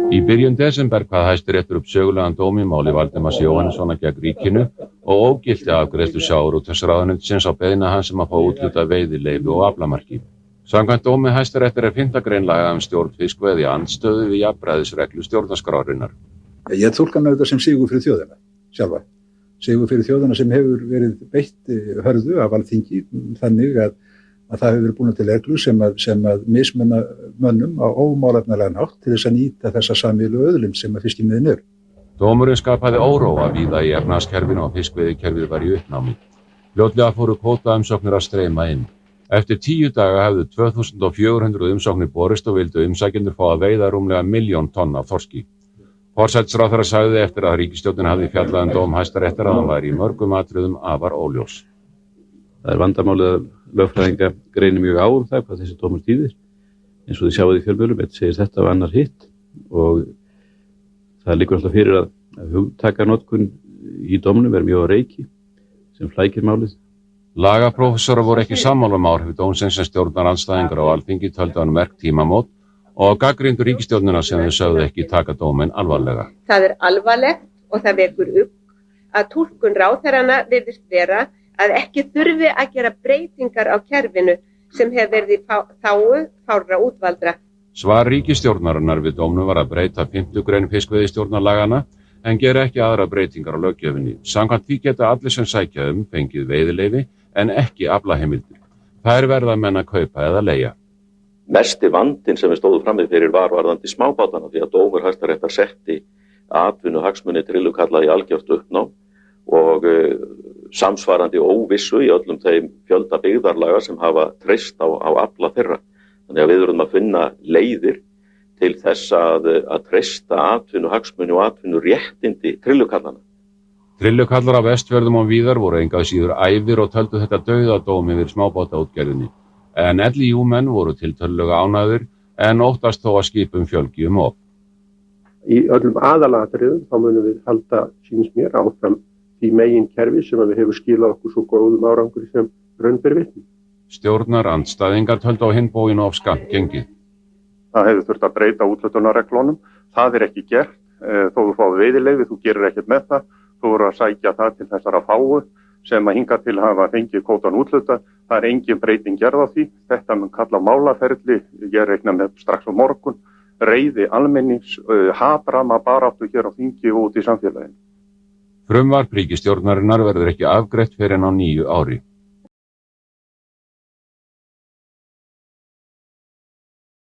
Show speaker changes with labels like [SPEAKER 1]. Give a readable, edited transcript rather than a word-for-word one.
[SPEAKER 1] Í byrjun desember kvað Hæstiréttur upp sögulegan dóm í máli Valdimars Jóhannessonar gegn ríkinu og ógilti afgreiðslu sjávarútvegsráðuneytisins á beiðni hans að fá úthlutað veiðileyfi og aflamarki. Samkvæmt dómi Hæstaréttar 5. grein laga stjórn fiskveiða í andstöðu við jafnræðisreglu stjórnarskrárinnar.
[SPEAKER 2] Ég túlka með þetta sem sigur fyrir þjóðina sjálfa. Sigur fyrir þjóðina sem hefur verið beitt hörðu af Alþingi þannig að það hefur verið búin til reglur sem að mismunna mönnum á ómálefnalegan hátt til þess að nýta þessa sameiginlegu auðlind sem að fiskimiðin eru.
[SPEAKER 1] Dómurinn skapaði óróa víða í efnahagskerfinu og fiskveiðikerfið var í uppnámi. Fljótlega fóru kvótaumsóknir að streyma inn. Eftir 10 daga hefðu 2400 umsóknir borist og vildu umsækjendur fá að veiða rúmlega 1.000.000 tonn af þorski. Forsætisráðherra sagði eftir að ríkisstjórnin hafði fjallað dóm Hæstaréttar að hann væri í mörgum atriðum afar óljós.
[SPEAKER 3] Það vandamálið að lögfræðinga greinir mjög á það hvað þessi dómur þýðir. Eins og þið sjáið í fjölmiðlum, eitt segir þetta og annar hitt og það liggur alltaf fyrir að hugtakanotkun í dómnum er mjög á reiki sem flækir málið.
[SPEAKER 1] Lagaprófessorar voru ekki sammála áhrif dómsins sem stjórnarandstæðingar á Alþingi töldu hann merk tímamót og gagnrýndu ríkisstjórnina sem þau sögðu ekki taka dóminn alvarlega.
[SPEAKER 4] Það alvarlegt og það vekur upp að túlkun ráðherranna virðist vera að ekki þurfi að gera breytingar á kerfinu sem hefur verið í þágu fárra útvaldra.
[SPEAKER 1] Svar ríkisstjórnarinnar við dómnum var að breyta 5. grein fiskveiðistjórnarlaganna en gera ekki aðra breytingar á löggjöfinni. Samkvæmt því geta allir sem sækja fengið veiðileyfi en ekki aflaheimildir. Þær verða menn að kaupa eða leigja.
[SPEAKER 5] Mesti vandinn sem við stóðum frammi fyrir var varðandi smábátana því að dómur Hæstaréttar setti atvinnuhagsmuni trillukalla í algjört uppnám og samsvarandi óvissu í öllum þeim fjölda byggðarlaga sem hafa treyst á afla þeirra. Þannig að við verðum að finna leiðir til þess að treysta atvinnuhagsmuni og atvinnuréttindi trillukallana.
[SPEAKER 1] Trillukallar á Vestfjörðum og víðar voru engu að síður æfir og töldu þetta dauðadóm yfir smábátaútgerðinni. En LÍU-menn voru tiltölulega ánægðir en óttast þó að skipum fjölgi of.
[SPEAKER 6] Í öllum aðalatriðum þá munum við halda, sýnist mér, áfram því meginkerfi sem við hefur skilað okkur svo góðum árangri sem raun ber vitni.
[SPEAKER 1] Stjórnarandstæðingar töldu á hinn bóginn of skammt gengið.
[SPEAKER 6] Það hefur þurft að breyta úthlutunarreglunum. Það er ekki gert. Þó þú fáið veiðileyfi, þú gerir ekkert með það. Þú voru að sækja það til þessara fáu sem að hinga til hafa fengið kvótan úthluta. Það er engin breyting gerð á því. Þetta mun kalla á málaferli. Ég reikna með strax á morgun. Reiði almennings, hatrama baráttu hér á þingi og út í samfélaginu.
[SPEAKER 1] Frumvarp ríkisstjórnarinnar verður ekki afgreitt fyrr en á nýju ári.